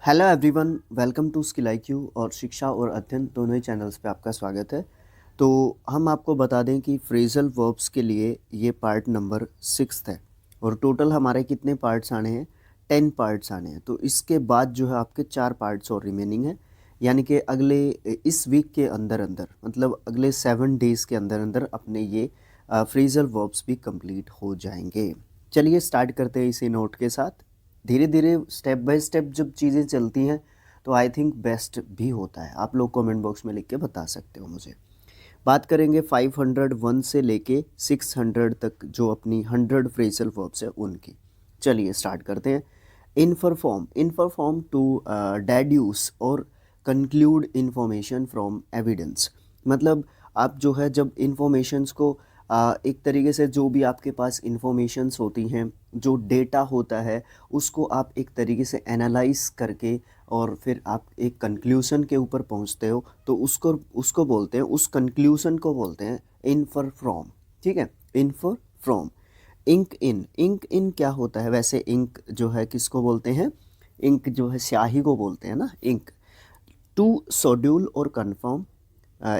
Hello everyone, welcome to skill IQ और शिक्षा और अध्ययन दोनों ही चैनल्स पे आपका स्वागत है। तो हम आपको बता दें कि फ्रेजल वर्ब्स के लिए ये पार्ट नंबर 6 है और टोटल हमारे कितने पार्ट्स आने हैं? 10 पार्ट्स आने हैं। तो इसके बाद जो है आपके 4 पार्ट्स और रिमेनिंग है, यानी कि अगले इस वीक के अंदर अंदर मतलब अगले 7 डेज़ के अंदर अंदर अपने ये फ्रेजल वर्ब्स भी कंप्लीट हो जाएंगे। चलिए स्टार्ट करते हैं इसी नोट के साथ। धीरे धीरे स्टेप बाय स्टेप जब चीज़ें चलती हैं तो आई थिंक बेस्ट भी होता है। आप लोग कमेंट बॉक्स में लिख के बता सकते हो मुझे। बात करेंगे 501 से लेके 600 तक जो अपनी 100 फ्रेजल वर्ब्स है उनकी। चलिए स्टार्ट करते हैं। इनफॉर्म टू डेड्यूस और कंक्लूड इंफॉर्मेशन फ्रॉम एविडेंस। मतलब आप जो है जब इंफॉर्मेशंस को एक तरीके से जो भी आपके पास इंफॉर्मेशंस होती हैं, जो डेटा होता है, उसको आप एक तरीके से एनालाइज करके और फिर आप एक कंक्लूज़न के ऊपर पहुंचते हो, तो उसको उसको बोलते हैं, उस कंक्लूज़न को बोलते हैं इन्फर फ्रॉम। ठीक है, इन्फर फ्रॉम। इंक इन क्या होता है? वैसे इंक जो है किसको बोलते हैं? इंक जो है स्याही को बोलते हैं ना, इंक। टू शेड्यूल और कन्फर्म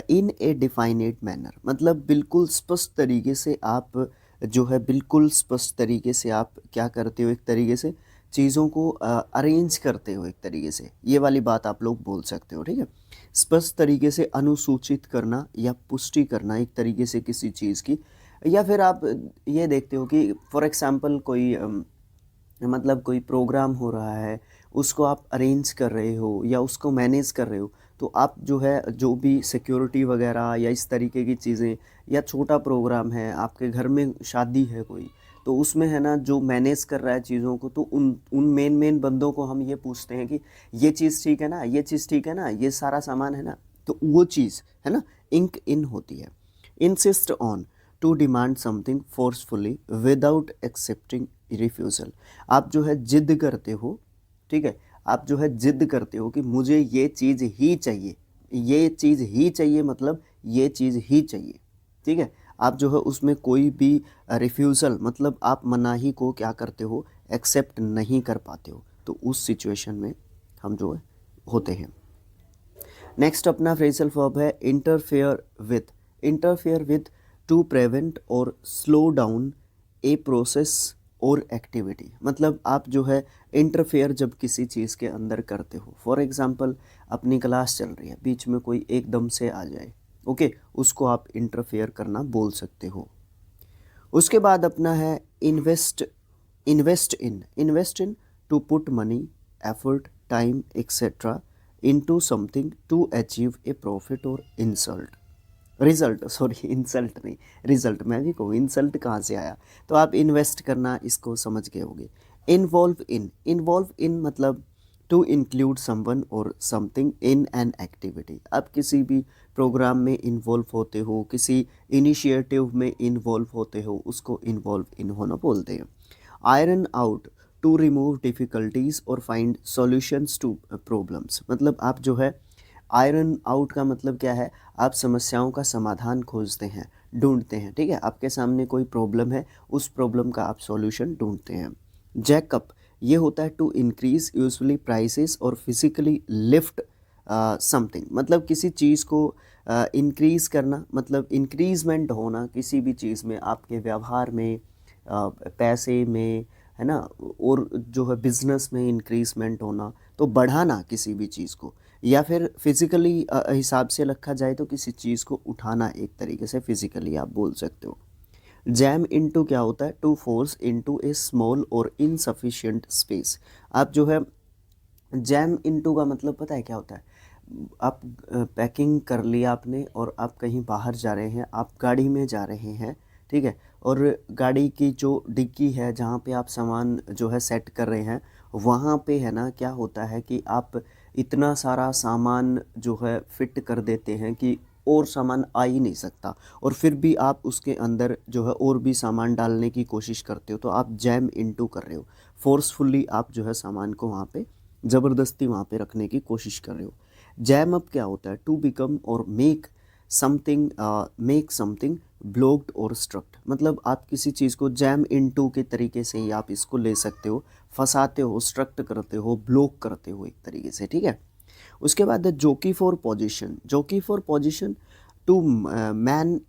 इन ए डिफाइनेट मैनर, मतलब बिल्कुल स्पष्ट तरीके से आप जो है बिल्कुल स्पष्ट तरीके से आप क्या करते हो, एक तरीके से चीज़ों को अरेंज करते हो एक तरीके से, ये वाली बात आप लोग बोल सकते हो। ठीक है, स्पष्ट तरीके से अनुसूचित करना या पुष्टि करना एक तरीके से किसी चीज़ की। या फिर आप ये देखते हो कि फॉर एग्जांपल कोई मतलब कोई प्रोग्राम हो रहा है, उसको आप अरेंज कर रहे हो या उसको मैनेज कर रहे हो, तो आप जो है जो भी सिक्योरिटी वगैरह या इस तरीके की चीज़ें, या छोटा प्रोग्राम है आपके घर में, शादी है कोई, तो उसमें है ना जो मैनेज कर रहा है चीज़ों को, तो उन उन मेन मेन बंदों को हम ये पूछते हैं कि ये चीज़ ठीक है ना, ये चीज़ ठीक है ना, ये सारा सामान है ना, तो वो चीज़ है ना इंक इन होती है। Insist on to demand something forcefully without accepting refusal. आप जो है जिद करते हो, ठीक है, आप जो है जिद करते हो कि मुझे ये चीज़ ही चाहिए, ये चीज़ ही चाहिए, मतलब ये चीज़ ही चाहिए। ठीक है, आप जो है उसमें कोई भी रिफ्यूज़ल मतलब आप मनाही को क्या करते हो, एक्सेप्ट नहीं कर पाते हो, तो उस सिचुएशन में हम जो है होते हैं। नेक्स्ट अपना फ्रेजल वर्ब है interfere with. Interfere with to prevent और स्लो डाउन ए प्रोसेस और एक्टिविटी। मतलब आप जो है इंटरफेयर जब किसी चीज़ के अंदर करते हो, फॉर एग्जांपल अपनी क्लास चल रही है, बीच में कोई एकदम से आ जाए, ओके, उसको आप इंटरफेयर करना बोल सकते हो। उसके बाद अपना है invest. Invest in to put money, effort, time etcetera into something to achieve a profit और इंसल्ट रिजल्ट, सॉरी इंसल्ट नहीं, रिजल्ट। मैं भी कहूँ इंसल्ट कहाँ से आया, तो आप इन्वेस्ट करना इसको समझ गए होगे। इन्वॉल्व इन मतलब टू इंक्लूड समवन और समथिंग इन एन एक्टिविटी। आप किसी भी प्रोग्राम में इन्वॉल्व होते हो, किसी इनिशिएटिव में इन्वॉल्व होते हो, उसको इन्वॉल्व इन होना बोलते हैं। Iron out to remove difficulties और फाइंड सॉल्यूशंस टू प्रॉब्लम्स। मतलब आप जो है आयरन आउट का मतलब क्या है, आप समस्याओं का समाधान खोजते हैं, ढूंढते हैं। ठीक है, आपके सामने कोई प्रॉब्लम है, उस प्रॉब्लम का आप सॉल्यूशन ढूंढते हैं। जैकअप ये होता है टू इंक्रीज यूजुअली प्राइसेस और फिजिकली लिफ्ट समथिंग। मतलब किसी चीज़ को इंक्रीज़ करना, मतलब इंक्रीजमेंट होना किसी भी चीज़ में, आपके व्यवहार में, पैसे में, है ना, और जो है बिजनेस में इंक्रीजमेंट होना, तो बढ़ाना किसी भी चीज़ को, या फिर फिजिकली हिसाब से रखा जाए तो किसी चीज़ को उठाना, एक तरीके से फिजिकली आप बोल सकते हो। जैम इनटू क्या होता है, to force into a small और इनसफिशिएंट स्पेस। आप जो है जैम इनटू का मतलब पता है क्या होता है? आप पैकिंग कर लिया आपने और आप कहीं बाहर जा रहे हैं, आप गाड़ी में जा रहे हैं, ठीक है, और गाड़ी की जो डिग्गी है जहाँ पे आप सामान जो है सेट कर रहे हैं, वहाँ पे है ना क्या होता है कि आप इतना सारा सामान जो है फिट कर देते हैं कि और सामान आ ही नहीं सकता, और फिर भी आप उसके अंदर जो है और भी सामान डालने की कोशिश करते हो, तो आप जैम इनटू कर रहे हो। फोर्सफुली आप जो है सामान को वहाँ पे ज़बरदस्ती वहाँ पे रखने की कोशिश कर रहे हो। जैम अप क्या होता है, टू बिकम और make something make something blocked और स्ट्रक्ट, मतलब आप किसी चीज़ को जैम इनटू के तरीके से ही आप इसको ले सकते हो, फंसाते हो, स्ट्रक्ट करते हो, ब्लॉक करते हो एक तरीके से, ठीक है। उसके बाद है जोकी फॉर पोजीशन, जोकी फॉर पोजीशन टू मैन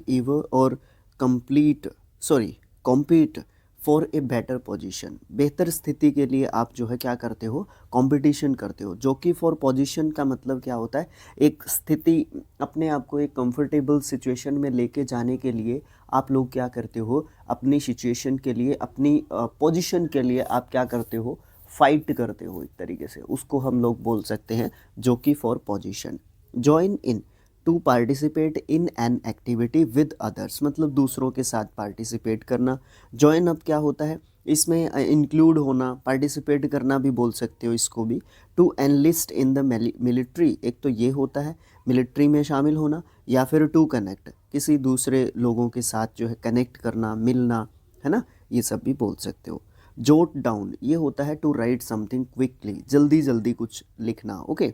ईवर और complete sorry compete for a better position, बेहतर स्थिति के लिए आप जो है क्या करते हो, कंपटीशन करते हो। जोकी फॉर पोजीशन का मतलब क्या होता है, एक स्थिति, अपने आप को एक कंफर्टेबल सिचुएशन में लेके जाने के लिए आप लोग क्या करते हो, अपनी सिचुएशन के लिए, अपनी पोजीशन के लिए आप क्या करते हो, फाइट करते हो एक तरीके से, उसको हम लोग बोल सकते हैं jockey for position. Join in to participate in an activity with others, मतलब दूसरों के साथ पार्टिसिपेट करना। जॉइन अप क्या होता है, इसमें इंक्लूड होना, पार्टिसिपेट करना भी बोल सकते हो इसको भी। To enlist in the military, एक तो ये होता है मिलिट्री में शामिल होना, या फिर टू कनेक्ट, किसी दूसरे लोगों के साथ जो है कनेक्ट करना, मिलना, है ना, ये सब भी बोल सकते हो। जोट डाउन ये होता है टू राइट समथिंग क्विकली, जल्दी जल्दी कुछ लिखना, okay.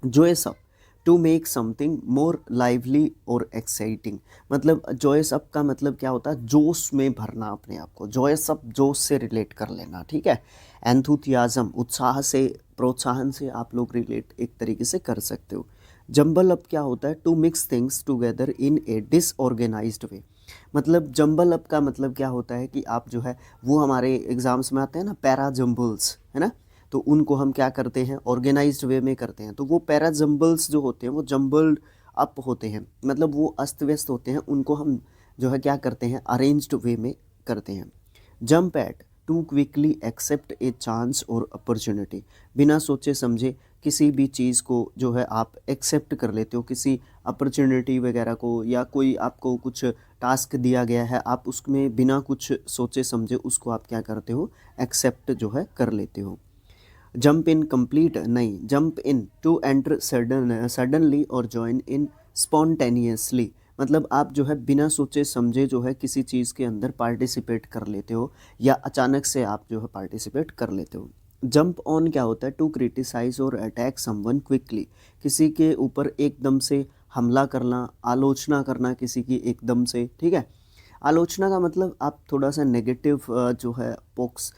Juice up to make something more lively और एक्साइटिंग, मतलब जोयस अप का मतलब क्या होता है, जोश में भरना अपने आप को, जोयस अप जोश से रिलेट कर लेना, ठीक है। एंथुथियाज्म उत्साह से, प्रोत्साहन से आप लोग रिलेट एक तरीके से कर सकते हो। जंबल अप क्या होता है, to mix things together in a disorganised way, मतलब जंबल अप का मतलब क्या होता है कि आप जो है वो हमारे एग्जाम्स में आते हैं ना पैरा जंबल्स, है ना, तो उनको हम क्या करते हैं, ऑर्गेनाइज्ड वे में करते हैं, तो वो पैरा जंबल्स जो होते हैं वो जंबल्ड अप होते हैं, मतलब वो अस्त व्यस्त होते हैं, उनको हम जो है क्या करते हैं, अरेंज्ड वे में करते हैं। Jump at to quickly accept a chance और अपॉर्चुनिटी, बिना सोचे समझे किसी भी चीज़ को जो है आप एक्सेप्ट कर लेते हो, किसी अपॉर्चुनिटी वगैरह को, या कोई आपको कुछ टास्क दिया गया है, आप उसमें बिना कुछ सोचे समझे उसको आप क्या करते हो, एक्सेप्ट जो है कर लेते हो। जंप इन कंप्लीट नहीं, jump in to enter suddenly और ज्वाइन इन स्पॉन्टेनियसली, मतलब आप जो है बिना सोचे समझे जो है किसी चीज़ के अंदर पार्टिसिपेट कर लेते हो, या अचानक से आप जो है पार्टिसिपेट कर लेते हो। जंप ऑन क्या होता है, टू क्रिटिसाइज और अटैक समवन क्विकली, किसी के ऊपर एकदम से हमला करना, आलोचना करना किसी की एकदम से, ठीक है। आलोचना का मतलब आप थोड़ा सा नेगेटिव जो है पक्ष,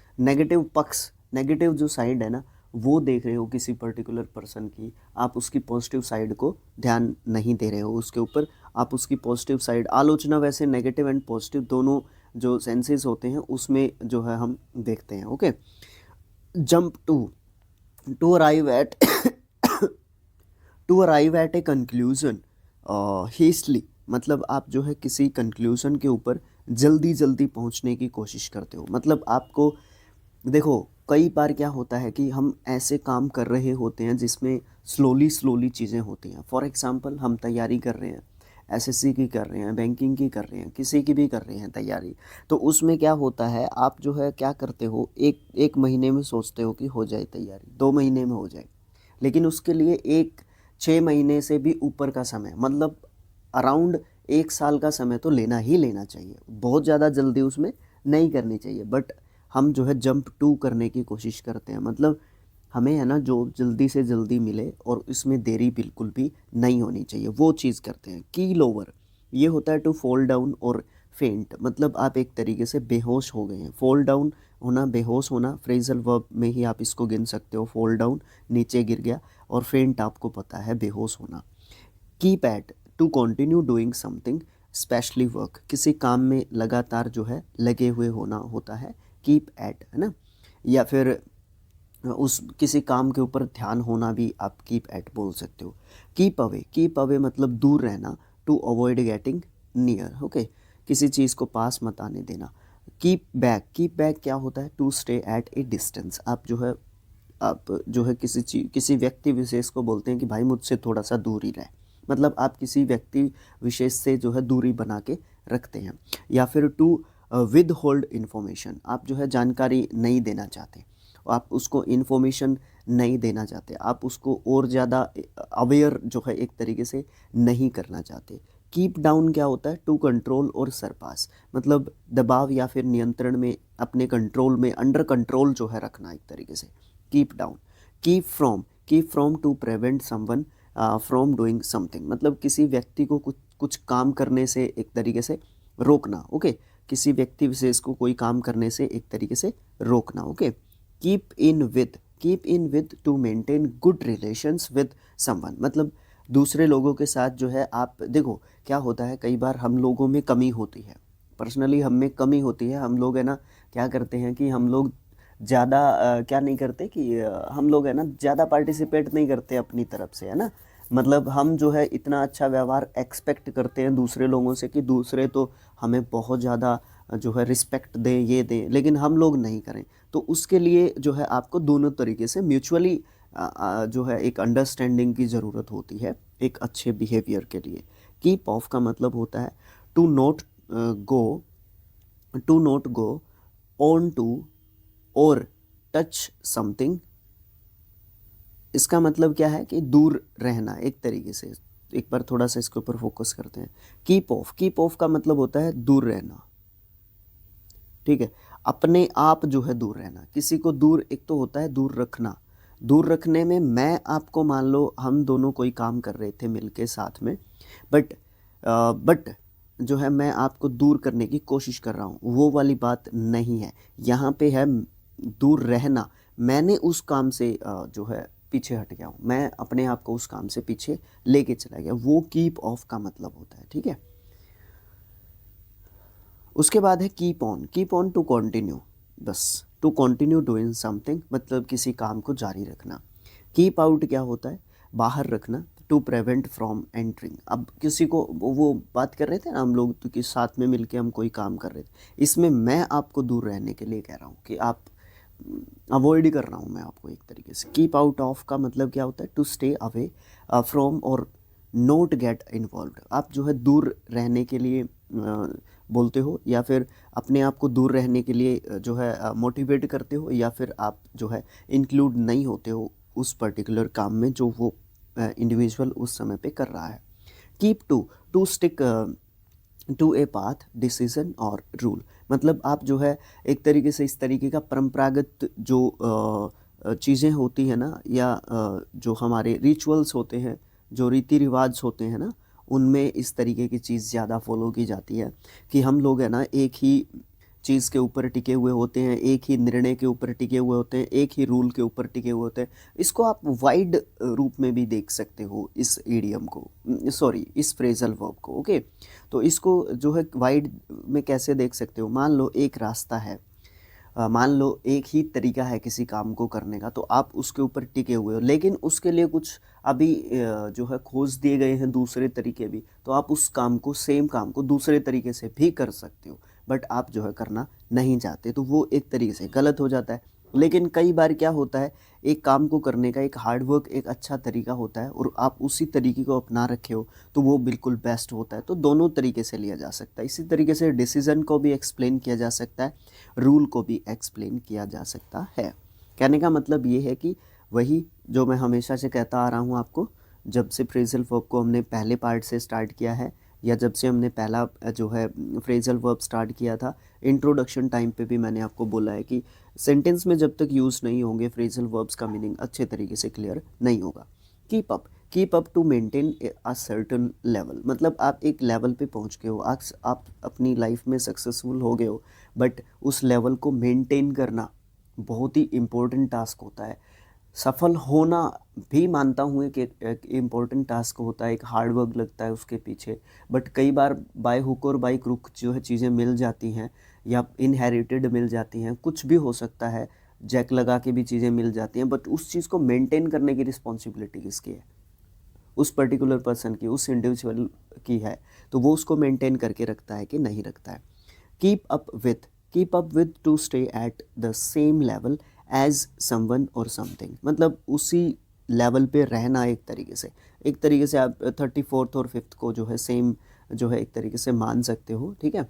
नेगेटिव जो साइड है ना वो देख रहे हो किसी पर्टिकुलर पर्सन की, आप उसकी पॉजिटिव साइड को ध्यान नहीं दे रहे हो उसके ऊपर, आप उसकी पॉजिटिव साइड, आलोचना वैसे नेगेटिव एंड पॉजिटिव दोनों जो सेंसेस होते हैं उसमें जो है हम देखते हैं, okay. Jump to arrive at to arrive at a conclusion hastily, मतलब आप जो है किसी कंक्लूजन के ऊपर जल्दी जल्दी पहुंचने की कोशिश करते हो, मतलब आपको देखो कई बार क्या होता है कि हम ऐसे काम कर रहे होते हैं जिसमें स्लोली चीज़ें होती हैं। फॉर एग्जांपल हम तैयारी कर रहे हैं, एसएससी की कर रहे हैं, बैंकिंग की कर रहे हैं, किसी की भी कर रहे हैं तैयारी, तो उसमें क्या होता है आप जो है क्या करते हो, एक महीने में सोचते हो कि हो जाए तैयारी, 2 महीने में हो जाए, लेकिन उसके लिए 6 महीने से भी ऊपर का समय, मतलब अराउंड 1 साल का समय तो लेना ही लेना चाहिए, बहुत ज़्यादा जल्दी उसमें नहीं करनी चाहिए। बट हम जो है जंप टू करने की कोशिश करते हैं, मतलब हमें है ना जो जल्दी से जल्दी मिले और इसमें देरी बिल्कुल भी नहीं होनी चाहिए, वो चीज़ करते हैं। कील ओवर ये होता है टू फॉल डाउन और फेंट, मतलब आप एक तरीके से बेहोश हो गए हैं। फॉल डाउन होना, बेहोश होना, फ्रेजल वर्ब में ही आप इसको गिन सकते हो, फॉल डाउन नीचे गिर गया, और फेंट आपको पता है बेहोश होना। Keep at to continue doing something specially work, किसी काम में लगातार जो है लगे हुए होना होता है कीप एट, है ना, या फिर उस किसी काम के ऊपर ध्यान होना भी आप कीप एट बोल सकते हो। कीप अवे मतलब दूर रहना, to avoid getting near, okay, किसी चीज़ को पास मत आने देना। कीप बैक क्या होता है, to stay at a distance, आप जो है किसी व्यक्ति विशेष को बोलते हैं कि भाई मुझसे थोड़ा सा दूर ही रहे, मतलब आप किसी व्यक्ति विशेष से जो है दूरी बना के रखते हैं। या फिर टू विद होल्ड इन्फॉर्मेशन, आप जो है जानकारी नहीं देना चाहते, आप उसको इन्फॉर्मेशन नहीं देना चाहते, आप उसको और ज़्यादा अवेयर जो है एक तरीके से नहीं करना चाहते। कीप डाउन क्या होता है, टू कंट्रोल और सरपास, मतलब दबाव या फिर नियंत्रण में, अपने कंट्रोल में, अंडर कंट्रोल जो है रखना एक तरीके से keep down. Keep from to prevent someone from doing something, मतलब किसी व्यक्ति को कुछ कुछ काम करने से एक तरीके से रोकना। ओके, किसी व्यक्ति विशेष को कोई काम करने से एक तरीके से रोकना। Okay, keep in with two maintain good relations with someone, मतलब दूसरे लोगों के साथ जो है आप देखो क्या होता है, कई बार हम लोगों में कमी होती है, पर्सनली हम में कमी होती है। हम लोग है ना क्या करते हैं कि हम लोग ज़्यादा क्या नहीं करते कि हम लोग है ना ज़्यादा पार्टिसिपेट नहीं करते अपनी तरफ से, है ना। मतलब हम जो है इतना अच्छा व्यवहार एक्सपेक्ट करते हैं दूसरे लोगों से कि दूसरे तो हमें बहुत ज़्यादा जो है रिस्पेक्ट दें, ये दें, लेकिन हम लोग नहीं करें। तो उसके लिए जो है आपको दोनों तरीके से म्यूचुअली जो है एक अंडरस्टैंडिंग की ज़रूरत होती है एक अच्छे बिहेवियर के लिए। कीप ऑफ का मतलब होता है to not go on to और टच समथिंग। इसका मतलब क्या है कि दूर रहना एक तरीके से। एक बार थोड़ा सा इसके ऊपर फोकस करते हैं। कीप ऑफ का मतलब होता है दूर रहना, ठीक है, अपने आप जो है दूर रहना। किसी को दूर, एक तो होता है दूर रखना, दूर रखने में मैं आपको मान लो हम दोनों कोई काम कर रहे थे मिलके साथ में, बट जो है मैं आपको दूर करने की कोशिश कर रहा हूँ, वो वाली बात नहीं है। यहाँ पे है दूर रहना, मैंने उस काम से जो है पीछे हट गया हूँ, मैं अपने आप को उस काम से पीछे लेके चला गया, वो कीप ऑफ का मतलब होता है, ठीक है। उसके बाद है कीप ऑन टू कंटिन्यू, बस टू कंटिन्यू डूइंग समथिंग, मतलब किसी काम को जारी रखना। कीप आउट क्या होता है, बाहर रखना, टू प्रिवेंट फ्रॉम एंटरिंग। अब किसी को वो बात कर रहे थे ना हम लोग तो कि साथ में मिलके हम कोई काम कर रहे थे, इसमें मैं आपको दूर रहने के लिए कह रहा हूँ कि आप अवॉइड कर रहा हूँ मैं आपको एक तरीके से। कीप आउट ऑफ का मतलब क्या होता है, टू स्टे अवे फ्रॉम और नोट गेट इन्वॉल्व। आप जो है दूर रहने के लिए बोलते हो, या फिर अपने आप को दूर रहने के लिए जो है मोटिवेट करते हो, या फिर आप जो है इंक्लूड नहीं होते हो उस पर्टिकुलर काम में जो वो इंडिविजुअल उस समय पे कर रहा है। Keep to stick to a path, decision और रूल, मतलब आप जो है एक तरीके से इस तरीके का परंपरागत जो चीज़ें होती हैं ना, या जो हमारे रिचुअल्स होते हैं, जो रीति रिवाज होते हैं ना, उनमें इस तरीके की चीज़ ज़्यादा फॉलो की जाती है कि हम लोग है ना एक ही चीज़ के ऊपर टिके हुए होते हैं, एक ही निर्णय के ऊपर टिके हुए होते हैं, एक ही रूल के ऊपर टिके हुए होते हैं। इसको आप वाइड रूप में भी देख सकते हो इस ईडियम को, सॉरी इस फ्रेजल वर्ब को। ओके, तो इसको जो है वाइड में कैसे देख सकते हो, मान लो एक रास्ता है, मान लो एक ही तरीका है किसी काम को करने का, तो आप उसके ऊपर टिके हुए हो, लेकिन उसके लिए कुछ अभी जो है खोज दिए गए हैं दूसरे तरीके भी, तो आप उस काम को, सेम काम को दूसरे तरीके से भी कर सकते हो, बट आप जो है करना नहीं चाहते, तो वो एक तरीके से गलत हो जाता है। लेकिन कई बार क्या होता है, एक काम को करने का एक हार्डवर्क एक अच्छा तरीका होता है और आप उसी तरीके को अपना रखे हो, तो वो बिल्कुल बेस्ट होता है। तो दोनों तरीके से लिया जा सकता है। इसी तरीके से डिसीज़न को भी एक्सप्लेन किया जा सकता है, रूल को भी एक्सप्लेन किया जा सकता है। कहने का मतलब ये है कि वही जो मैं हमेशा से कहता आ रहा हूँ आपको, जब से फ्रेजल वर्ब को हमने पहले पार्ट से स्टार्ट किया है, या जब से हमने पहला जो है फ्रेजल वर्ब स्टार्ट किया था, इंट्रोडक्शन टाइम पे भी मैंने आपको बोला है कि सेंटेंस में जब तक यूज़ नहीं होंगे फ्रेजल वर्ब्स का मीनिंग अच्छे तरीके से क्लियर नहीं होगा। Keep up to maintain a certain level, मतलब आप एक लेवल पे पहुंच गए हो, आप अपनी लाइफ में सक्सेसफुल हो गए हो, बट उस लेवल को मेंटेन करना बहुत ही इम्पोर्टेंट टास्क होता है। सफल होना भी मानता हूँ कि एक इम्पोर्टेंट टास्क होता है, एक हार्ड वर्क लगता है उसके पीछे, बट कई बार बाय हुक और बाय क्रुक जो है चीज़ें मिल जाती हैं, या इनहेरिटेड मिल जाती हैं, कुछ भी हो सकता है, जैक लगा के भी चीज़ें मिल जाती हैं, बट उस चीज़ को मेंटेन करने की रिस्पॉन्सिबिलिटी किसकी है, उस पर्टिकुलर पर्सन की, उस इंडिविजुअल की है। तो वो उसको मेंटेन करके रखता है कि नहीं रखता है। Keep up with to stay at the same level as someone और समथिंग, मतलब उसी लेवल पे रहना। एक तरीके से आप 34th और 5th को जो है सेम जो है एक तरीके से मान सकते हो, ठीक है।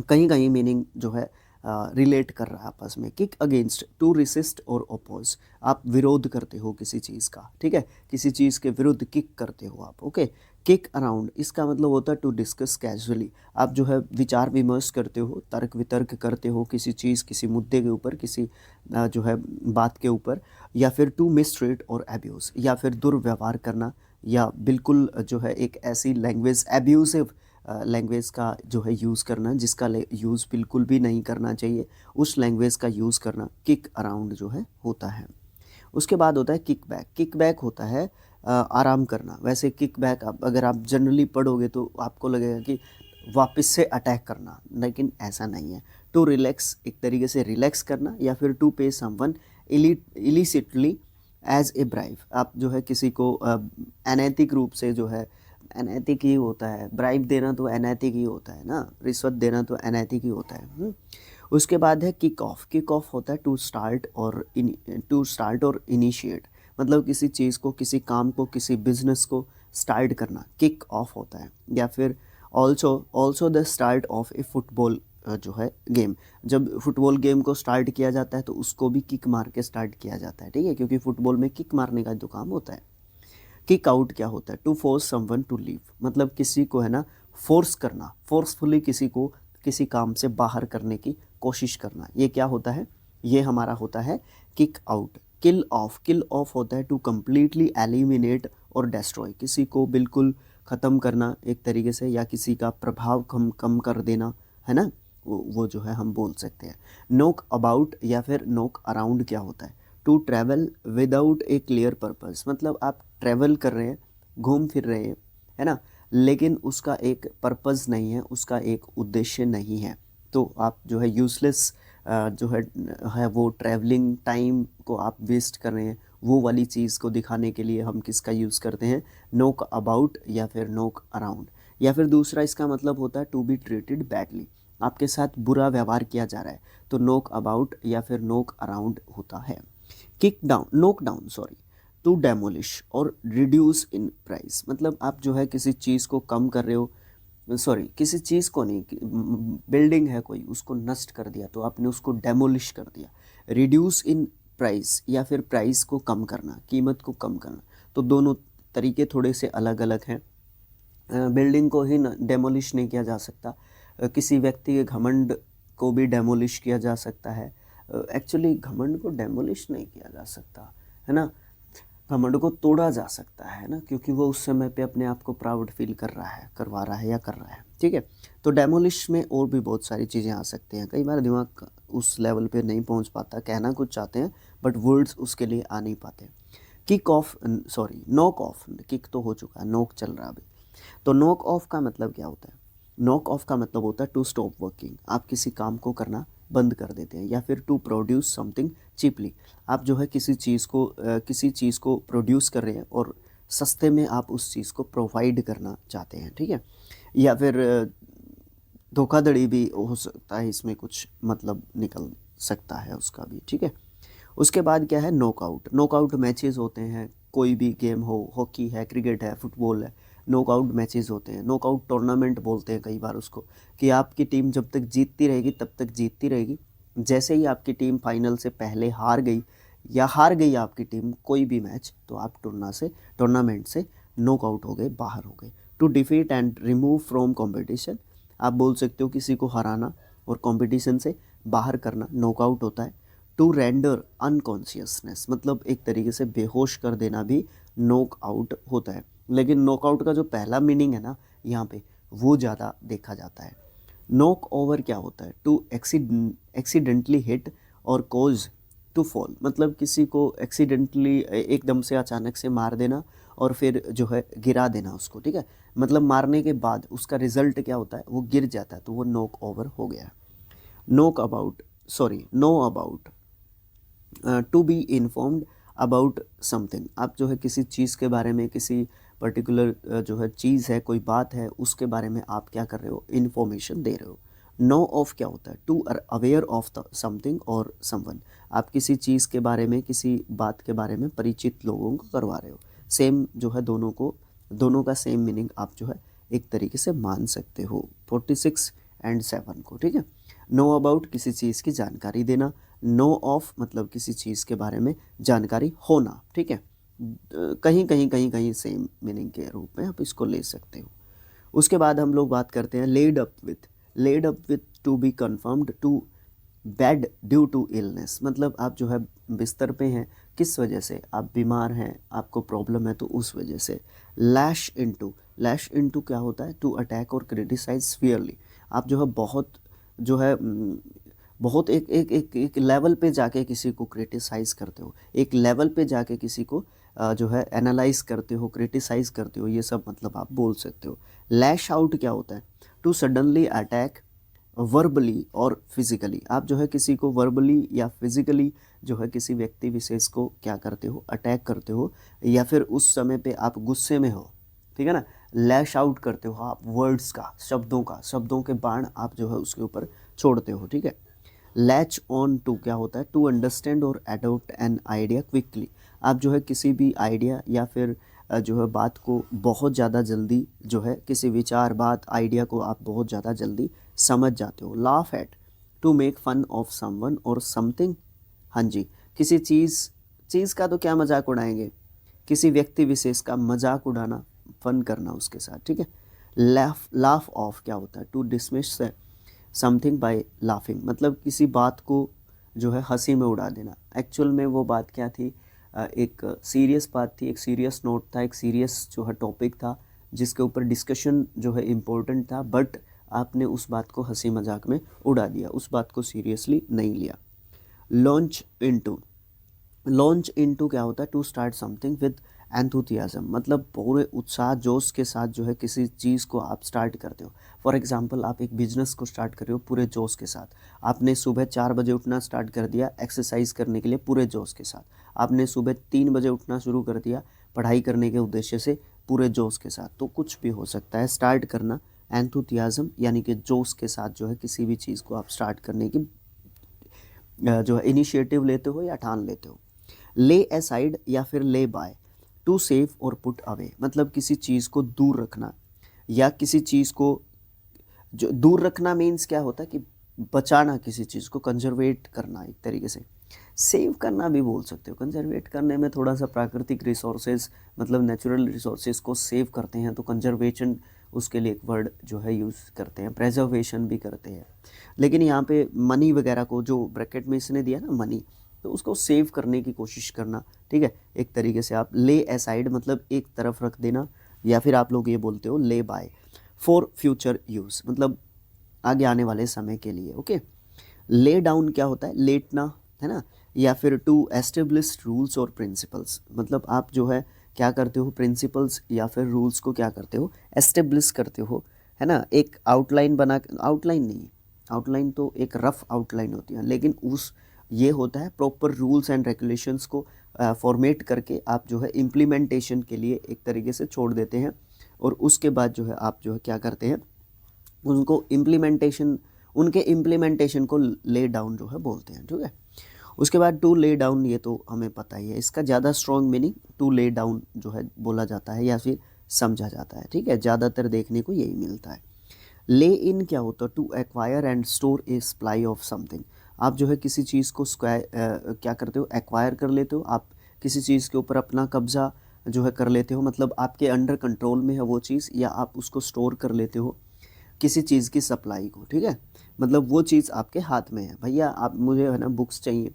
कहीं कहीं मीनिंग जो है रिलेट कर रहा है आपस में। किक अगेंस्ट, टू रिसिस्ट और ओपोज, आप विरोध करते हो किसी चीज़ का, ठीक है, किसी चीज़ के विरुद्ध किक करते हो आप। ओके, किक अराउंड, इसका मतलब होता है टू डिस्कस कैजुअली, आप जो है विचार विमर्श करते हो, तर्क वितर्क करते हो किसी चीज़, किसी मुद्दे के ऊपर, किसी जो है बात के ऊपर, या फिर टू मिसट्रीट और एब्यूज़, या फिर दुर्व्यवहार करना, या बिल्कुल जो है एक ऐसी लैंग्वेज एब्यूसिव लैंग्वेज का जो है यूज़ करना जिसका यूज़ बिल्कुल भी नहीं करना चाहिए, उस लैंग्वेज का यूज़ करना किक अराउंड जो है होता है। उसके बाद होता है किक बैक। किक बैक होता है आराम करना। वैसे किक बैक आप अगर आप जनरली पढ़ोगे तो आपको लगेगा कि वापस से अटैक करना, लेकिन ऐसा नहीं है। टू रिलैक्स, एक तरीके से रिलैक्स करना, या फिर टू पे समवन इलिसिटली एज ए ब्राइब। आप जो है किसी को अनैतिक रूप से जो है, अनैतिक ही होता है, ब्राइब देना तो अनैतिक ही होता है ना, रिश्वत देना तो अनैतिक ही होता है। उसके बाद है किक ऑफ। किक ऑफ होता है टू स्टार्ट और इनिशिएट, मतलब किसी चीज़ को, किसी काम को, किसी बिजनेस को स्टार्ट करना किक ऑफ होता है। या फिर also the start of A football जो है गेम। जब फुटबॉल गेम को स्टार्ट किया जाता है तो उसको भी किक मार के स्टार्ट किया जाता है, ठीक है, क्योंकि फुटबॉल में किक मारने का जो काम होता है। किक आउट क्या होता है? To force someone to leave, मतलब किसी को है ना फोर्स करना, फोर्सफुली किसी को किसी काम से बाहर करने की कोशिश करना, ये क्या होता है? ये हमारा होता है kick out. Kill of. Kill of होता है टू कम्प्लीटली एलिमिनेट और डिस्ट्रॉय, किसी को बिल्कुल ख़त्म करना एक तरीके से, या किसी का प्रभाव कम कम कर देना, है ना, वो जो है हम बोल सकते हैं। नोक अबाउट या फिर नोक अराउंड क्या होता है? To travel without a clear purpose, मतलब आप ट्रैवल कर रहे हैं, घूम फिर रहे हैं, है ना, लेकिन उसका एक पर्पस नहीं है, उसका एक उद्देश्य नहीं है, तो आप जो है यूजलेस जो है वो ट्रैवलिंग टाइम को आप वेस्ट कर रहे हैं। वो वाली चीज़ को दिखाने के लिए हम किसका यूज़ करते हैं? नोक अबाउट या फिर नोक अराउंड। या फिर दूसरा इसका मतलब होता है टू बी ट्रीटेड बैडली, आपके साथ बुरा व्यवहार किया जा रहा है, तो नोक अबाउट या फिर नोक अराउंड होता है। किक डाउन, नोक डाउन सॉरी, टू डेमोलिश और रिड्यूस इन प्राइस, मतलब आप जो है किसी चीज़ को कम कर रहे हो, सॉरी किसी चीज़ को नहीं, बिल्डिंग है कोई, उसको नष्ट कर दिया तो आपने उसको डेमोलिश कर दिया। रिड्यूस इन प्राइस या फिर प्राइस को कम करना, कीमत को कम करना, तो दोनों तरीके थोड़े से अलग अलग हैं। बिल्डिंग को ही डेमोलिश नहीं किया जा सकता, किसी व्यक्ति के घमंड को भी डेमोलिश किया जा सकता है। एक्चुअली घमंड को डेमोलिश नहीं किया जा सकता, है ना, घमंड को तोड़ा जा सकता है ना, क्योंकि वो उस समय पे अपने आप को प्राउड फील कर रहा है, करवा रहा है या कर रहा है, ठीक है। तो डेमोलिश में और भी बहुत सारी चीज़ें आ सकती हैं, कई बार दिमाग उस लेवल पे नहीं पहुंच पाता, कहना कुछ चाहते हैं बट वर्ड्स उसके लिए आ नहीं पाते। Kick off, sorry knock off, kick तो हो चुका है, नॉक चल रहा है अभी। तो नॉक ऑफ का मतलब क्या होता है? नॉक ऑफ का मतलब होता है टू स्टॉप वर्किंग, आप किसी काम को करना बंद कर देते हैं। या फिर टू प्रोड्यूस समथिंग चीपली, आप जो है किसी चीज़ को प्रोड्यूस कर रहे हैं और सस्ते में आप उस चीज़ को प्रोवाइड करना चाहते हैं, ठीक है। या फिर धोखाधड़ी भी हो सकता है, इसमें कुछ मतलब निकल सकता है उसका भी, ठीक है। उसके बाद क्या है? नॉकआउट। नॉकआउट मैचेस होते हैं, कोई भी गेम हो, हॉकी है, क्रिकेट है, फुटबॉल है, नॉकआउट मैचेस होते हैं। नॉकआउट टूर्नामेंट बोलते हैं कई बार उसको, कि आपकी टीम जब तक जीतती रहेगी तब तक जीतती रहेगी, जैसे ही आपकी टीम फाइनल से पहले हार गई या हार गई आपकी टीम कोई भी मैच, तो आप टूर्नामेंट से नॉकआउट हो गए, बाहर हो गए। To defeat and remove from competition, आप बोल सकते हो किसी को हराना और कंपटीशन से बाहर करना नॉकआउट होता है। टू रेंडर अनकॉन्शियसनेस, मतलब एक तरीके से बेहोश कर देना भी नॉकआउट होता है। लेकिन नॉकआउट का जो पहला मीनिंग है ना यहाँ पे, वो ज़्यादा देखा जाता है। नॉक ओवर क्या होता है? टू एक्सीडेंटली हिट और कॉज टू फॉल, मतलब किसी को एक्सीडेंटली एकदम से अचानक से मार देना और फिर जो है गिरा देना उसको, ठीक है, मतलब मारने के बाद उसका रिजल्ट क्या होता है? वो गिर जाता है, तो वो नॉक ओवर हो गया। Knock about, sorry know about, to be informed about something, आप जो है किसी चीज़ के बारे में, किसी पर्टिकुलर जो है चीज़ है, कोई बात है, उसके बारे में आप क्या कर रहे हो? इन्फॉर्मेशन दे रहे हो। नो ऑफ क्या होता है? To aware of the something और समवन, आप किसी चीज़ के बारे में, किसी बात के बारे में परिचित लोगों को करवा रहे हो। सेम जो है दोनों का सेम मीनिंग आप जो है एक तरीके से मान सकते हो 46 एंड 7 को, ठीक है। नो अबाउट किसी चीज़ की जानकारी देना, नो ऑफ मतलब किसी चीज़ के बारे में जानकारी होना, ठीक है। कहीं सेम मीनिंग के रूप में आप इसको ले सकते हो। उसके बाद हम लोग बात करते हैं laid up with. Laid up with to be confirmed, to bed due to illness, मतलब आप जो है बिस्तर पे हैं, किस वजह से, आप बीमार हैं, आपको प्रॉब्लम है तो उस वजह से। लैश इनटू क्या होता है, टू अटैक और क्रिटिसाइज फियरली, आप जो है बहुत जो है बहुत एक लेवल पे जाके किसी को क्रिटिसाइज करते हो, एक लेवल पे जाके किसी को जो है एनालाइज करते हो, क्रिटिसाइज करते हो, ये सब मतलब आप बोल सकते हो। लैश आउट क्या होता है, टू सडनली अटैक वर्बली और फिजिकली, आप जो है किसी को वर्बली या फिजिकली जो है किसी व्यक्ति विशेष को क्या करते हो, अटैक करते हो, या फिर उस समय पे आप गुस्से में हो, ठीक है ना, लैश आउट करते हो आप वर्ड्स का, शब्दों के बाण आप जो है उसके ऊपर छोड़ते हो, ठीक है। लैच ऑन टू क्या होता है, टू अंडरस्टैंड और एडोप्ट एन आइडिया क्विकली, आप जो है किसी भी आइडिया या फिर जो है बात को बहुत ज़्यादा जल्दी जो है किसी विचार, बात, आइडिया को आप बहुत ज़्यादा जल्दी समझ जाते हो। Laugh at, to make fun of someone और समथिंग, हाँ जी, किसी चीज़ का तो क्या मजाक उड़ाएंगे, किसी व्यक्ति विशेष का मजाक उड़ाना, फन करना उसके साथ, ठीक है। लाफ ऑफ क्या होता है, to dismiss something by laughing, मतलब किसी बात को जो है हंसी में उड़ा देना। एक्चुअल में वो बात क्या थी, एक सीरियस बात थी, एक सीरियस नोट था, एक सीरियस जो है टॉपिक था जिसके ऊपर डिस्कशन जो है इम्पोर्टेंट था, बट आपने उस बात को हंसी मजाक में उड़ा दिया, उस बात को सीरियसली नहीं लिया। लॉन्च इनटू क्या होता है, टू स्टार्ट समथिंग विद एंथुथियाज्म, मतलब पूरे उत्साह जोश के साथ जो है किसी चीज़ को आप स्टार्ट करते हो। फॉर एग्जांपल आप एक बिजनेस को स्टार्ट कर रहे हो पूरे जोश के साथ, आपने सुबह 4 बजे उठना स्टार्ट कर दिया एक्सरसाइज करने के लिए पूरे जोश के साथ, आपने सुबह 3 बजे उठना शुरू कर दिया पढ़ाई करने के उद्देश्य से पूरे जोश के साथ, तो कुछ भी हो सकता है। स्टार्ट करना एंथुथियाज्म यानी कि जोश के साथ जो है किसी भी चीज़ को आप स्टार्ट करने की जो है इनिशिएटिव लेते हो या ठान लेते हो। ले असाइड या फिर ले बाय, टू सेव और पुट अवे, मतलब किसी चीज़ को दूर रखना या किसी चीज़ को जो दूर रखना मीन्स क्या होता है कि बचाना, किसी चीज़ को कंजर्वेट करना एक तरीके से। सेव करना भी बोल सकते हो, कंजर्वेट करने में थोड़ा सा प्राकृतिक रिसोर्सेज मतलब नेचुरल रिसोर्सेज को सेव करते हैं, तो कंजर्वेशन उसके लिए एक वर्ड जो है यूज़ करते हैं, प्रेजर्वेशन भी करते हैं। लेकिन यहाँ पे मनी वगैरह को जो ब्रैकेट में इसने दिया ना मनी, तो उसको सेव करने की कोशिश करना, ठीक है, एक तरीके से। आप ले असाइड मतलब एक तरफ रख देना, या फिर आप लोग ये बोलते हो ले बाय फॉर फ्यूचर यूज़, मतलब आगे आने वाले समय के लिए, ओके। ले डाउन क्या होता है, लेटना, है ना, या फिर टू एस्टेब्लिश रूल्स और प्रिंसिपल्स, मतलब आप जो है क्या करते हो, प्रिंसिपल्स या फिर रूल्स को क्या करते हो, एस्टेब्लिश करते हो, है ना, एक आउटलाइन बना, आउटलाइन नहीं, आउटलाइन तो एक रफ आउटलाइन होती है, लेकिन उस ये होता है प्रॉपर रूल्स एंड रेगुलेशंस को फॉर्मेट करके आप जो है इम्प्लीमेंटेशन के लिए एक तरीके से छोड़ देते हैं, और उसके बाद जो है आप जो है क्या करते हैं, उनको उनके इम्प्लीमेंटेशन को ले डाउन जो है बोलते हैं, ठीक है। उसके बाद टू ले डाउन, ये तो हमें पता ही है, इसका ज़्यादा strong meaning to lay down जो है बोला जाता है या फिर समझा जाता है, ठीक है, ज़्यादातर देखने को यही मिलता है। ले इन क्या होता है, to acquire and store a supply of something, आप जो है किसी चीज़ को क्या करते हो, एक्वायर कर लेते हो, आप किसी चीज़ के ऊपर अपना कब्जा जो है कर लेते हो, मतलब आपके अंडर कंट्रोल में है वो चीज़, या आप उसको स्टोर कर लेते हो किसी चीज़ की सप्लाई को, ठीक है, मतलब वो चीज़ आपके हाथ में है। भैया आप मुझे है ना बुक्स चाहिए,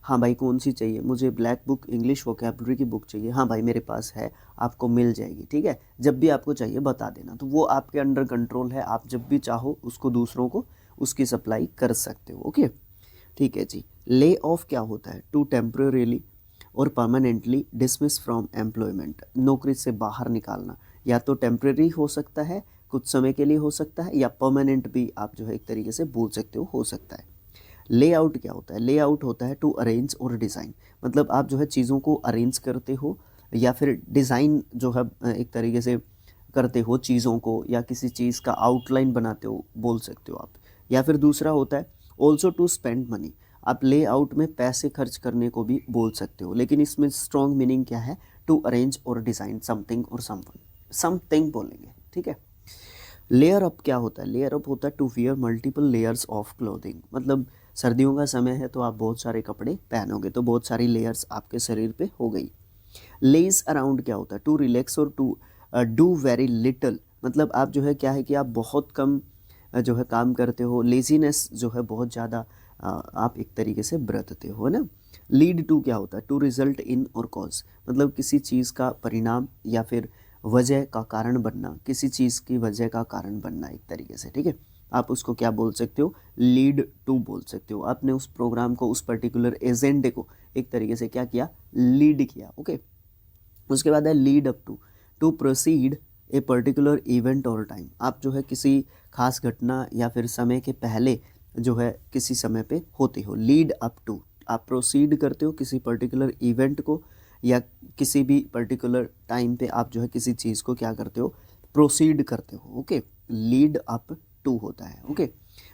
हाँ भाई कौन सी चाहिए, मुझे ब्लैक बुक इंग्लिश वोकैबुलरी की बुक चाहिए, हाँ भाई मेरे पास है, आपको मिल जाएगी, ठीक है, जब भी आपको चाहिए बता देना, तो वो आपके अंडर कंट्रोल है, आप जब भी चाहो उसको दूसरों को उसकी सप्लाई कर सकते हो, ओके, ठीक है जी। ले ऑफ क्या होता है, टू टेम्परेरीली और परमानेंटली डिसमिस फ्रॉम एम्प्लॉयमेंट, नौकरी से बाहर निकालना, या तो टेम्परेरी हो सकता है, कुछ समय के लिए हो सकता है, या परमानेंट भी आप जो है एक तरीके से बोल सकते हो सकता है। लेआउट क्या होता है, लेआउट होता है टू अरेंज और डिज़ाइन, मतलब आप जो है चीज़ों को अरेंज करते हो या फिर डिज़ाइन जो है एक तरीके से करते हो चीज़ों को, या किसी चीज़ का आउटलाइन बनाते हो बोल सकते हो आप। या फिर दूसरा होता है ऑल्सो टू स्पेंड मनी, आप लेआउट में पैसे खर्च करने को भी बोल सकते हो, लेकिन इसमें स्ट्रॉन्ग मीनिंग क्या है, टू अरेंज और डिज़ाइन समथिंग और समवन, समथिंग बोलेंगे, ठीक है। लेयर अप क्या होता है, लेयर अप होता है to wear multiple layers of clothing, मतलब सर्दियों का समय है तो आप बहुत सारे कपड़े पहनोगे, तो बहुत सारी लेयर्स आपके शरीर पे हो गई। लेज अराउंड क्या होता है, टू रिलैक्स और टू डू वेरी लिटल, मतलब आप जो है क्या है कि आप बहुत कम जो है काम करते हो, लेजीनेस जो है बहुत ज़्यादा आप एक तरीके से बरतते हो, है ना। लीड टू क्या होता है, टू रिजल्ट इन और कॉज, मतलब किसी चीज़ का परिणाम या फिर वजह का कारण बनना, किसी चीज़ की वजह का कारण बनना एक तरीके से, ठीक है। आप उसको क्या बोल सकते हो, लीड टू बोल सकते हो। आपने उस प्रोग्राम को, उस पर्टिकुलर एजेंडे को एक तरीके से क्या किया, लीड किया, ओके। उसके बाद है lead up to proceed a particular event और टाइम। आप जो है किसी खास घटना या फिर समय के पहले जो है किसी समय पे होते हो, लीड अप टू। आप प्रोसीड करते हो किसी पर्टिकुलर इवेंट को या किसी भी पर्टिकुलर टाइम पे आप जो है किसी चीज़ को क्या करते हो, प्रोसीड करते हो, ओके। लीड अप टू होता है, ओके।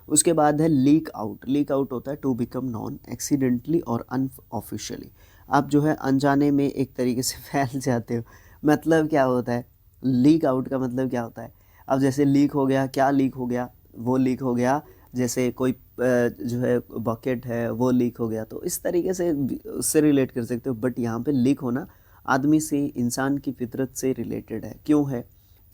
उसके बाद है लीक आउट। लीक आउट होता है टू बिकम नॉन एक्सीडेंटली और अनऑफिशियली। आप जो है अनजाने में एक तरीके से फैल जाते हो। मतलब क्या होता है, लीक आउट का मतलब क्या होता है, अब जैसे लीक हो गया, क्या लीक हो गया, वो लीक हो गया, जैसे कोई जो है बकेट है वो लीक हो गया, तो इस तरीके से उससे रिलेट कर सकते हो। बट यहाँ पे लीक होना आदमी से, इंसान की फितरत से रिलेटेड है। क्यों है,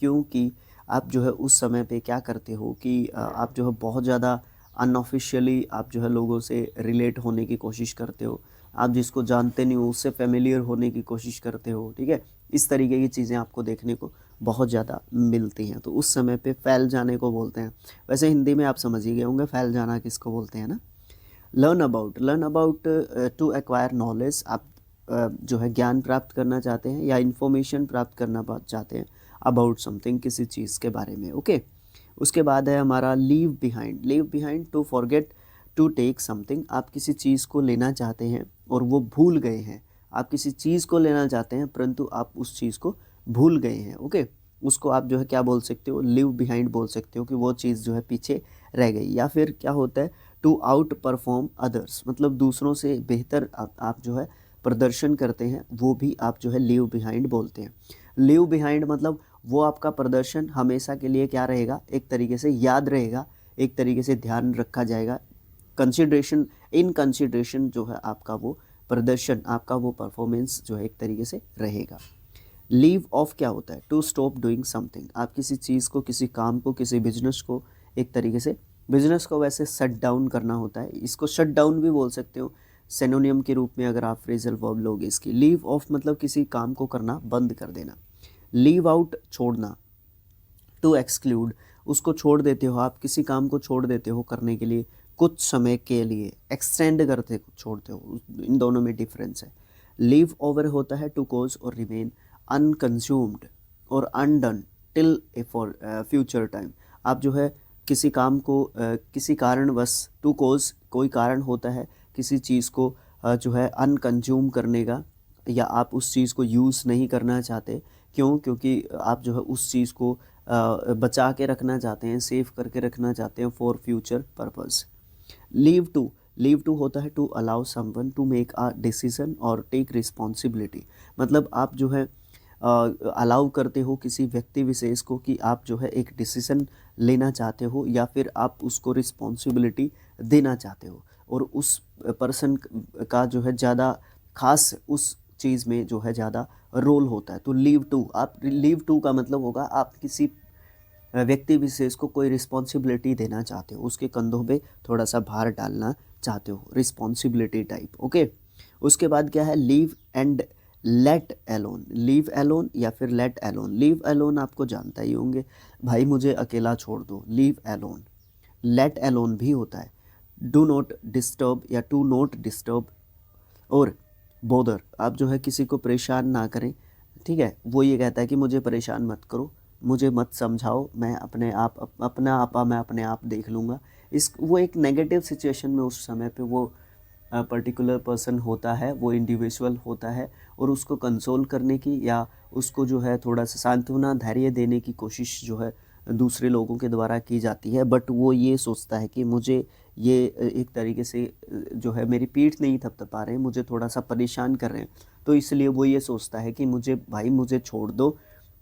क्योंकि आप जो है उस समय पे क्या करते हो कि आप जो है बहुत ज़्यादा अनऑफिशियली आप जो है लोगों से रिलेट होने की कोशिश करते हो। आप जिसको जानते नहीं हो उससे फेमिलियर होने की कोशिश करते हो, ठीक है। इस तरीके की चीज़ें आपको देखने को बहुत ज़्यादा मिलती हैं, तो उस समय पे फैल जाने को बोलते हैं। वैसे हिंदी में आप समझ ही गए होंगे फैल जाना किसको बोलते हैं ना। Learn about to acquire knowledge. आप जो है ज्ञान प्राप्त करना चाहते हैं या इन्फॉर्मेशन प्राप्त करना चाहते हैं अबाउट समथिंग, किसी चीज़ के बारे में, ओके। उसके बाद है हमारा leave behind. Leave behind to forget to take something. आप किसी चीज़ को लेना चाहते हैं और वो भूल गए हैं। आप किसी चीज़ को लेना चाहते हैं परंतु आप उस चीज़ को भूल गए हैं, ओके। उसको आप जो है क्या बोल सकते हो, लिव बिहाइंड बोल सकते हो कि वो चीज़ जो है पीछे रह गई। या फिर क्या होता है, टू आउट परफॉर्म अदर्स, मतलब दूसरों से बेहतर आप जो है प्रदर्शन करते हैं, वो भी आप जो है लीव बिहाइंड बोलते हैं। लीव बिहाइंड मतलब वो आपका प्रदर्शन हमेशा के लिए क्या रहेगा, एक तरीके से याद रहेगा, एक तरीके से ध्यान रखा जाएगा। कंसिडरेशन, इन कंसिडरेशन जो है आपका वो प्रदर्शन, आपका वो परफॉर्मेंस जो है एक तरीके से रहेगा। लीव ऑफ क्या होता है, टू स्टॉप डूइंग समथिंग। आप किसी चीज़ को, किसी काम को, किसी बिजनेस को एक तरीके से, बिजनेस को वैसे शट डाउन करना होता है, इसको शट डाउन भी बोल सकते हो सिनोनिम के रूप में अगर आप फ्रेजल वर्ब लोगे इसकी। लीव ऑफ मतलब किसी काम को करना बंद कर देना। लीव आउट छोड़ना, टू एक्सक्लूड, उसको छोड़ देते हो आप, किसी काम को छोड़ देते हो करने के लिए कुछ समय के लिए, एक्सटेंड करते छोड़ते हो, इन दोनों में डिफरेंस है। लीव ओवर होता है टू कोज और रिमेन अनकंज्यूम्ड और undone till A for future time. आप जो है किसी काम को किसी कारणवश, टू कोज कोई कारण होता है किसी चीज़ को जो है अनकंज्यूम करने का, या आप उस चीज़ को यूज़ नहीं करना चाहते। क्यों, क्योंकि आप जो है उस चीज़ को बचा के रखना चाहते हैं, सेव करके रखना चाहते हैं for future purpose. Leave to होता है to allow someone to make a decision और टेक रिस्पॉन्सिबिलिटी। मतलब आप जो है अलाउ करते हो किसी व्यक्ति विशेष को कि आप जो है एक डिसीजन लेना चाहते हो या फिर आप उसको रिस्पॉन्सिबिलिटी देना चाहते हो, और उस पर्सन का जो है ज़्यादा खास उस चीज़ में जो है ज़्यादा रोल होता है। तो लीव टू, आप लीव टू का मतलब होगा आप किसी व्यक्ति विशेष को कोई रिस्पॉन्सिबिलिटी देना चाहते हो, उसके कंधों पे थोड़ा सा भार डालना चाहते हो, रिस्पॉन्सिबिलिटी टाइप, ओके। उसके बाद क्या है, leave and let alone. Leave alone या फिर लेट एलोन। लीव एलोन आपको जानता ही होंगे, भाई मुझे अकेला छोड़ दो, लीव एलोन। लेट एलोन भी होता है डू नॉट डिस्टर्ब या टू नॉट डिस्टर्ब और बोदर। आप जो है किसी को परेशान ना करें, ठीक है। वो ये कहता है कि मुझे परेशान मत करो, मुझे मत समझाओ, मैं अपने आप अपना आपा मैं अपने आप देख लूँगा। इस वो एक नेगेटिव सिचुएशन में उस समय पे वो पर्टिकुलर पर्सन होता है, वो इंडिविजुअल होता है, और उसको कंसोल करने की या उसको जो है थोड़ा सा सांत्वना, धैर्य देने की कोशिश जो है दूसरे लोगों के द्वारा की जाती है। बट वो ये सोचता है कि मुझे ये एक तरीके से जो है मेरी पीठ नहीं थपथपा रहे हैं, मुझे थोड़ा सा परेशान कर रहे हैं, तो इसलिए वो ये सोचता है कि मुझे भाई मुझे छोड़ दो,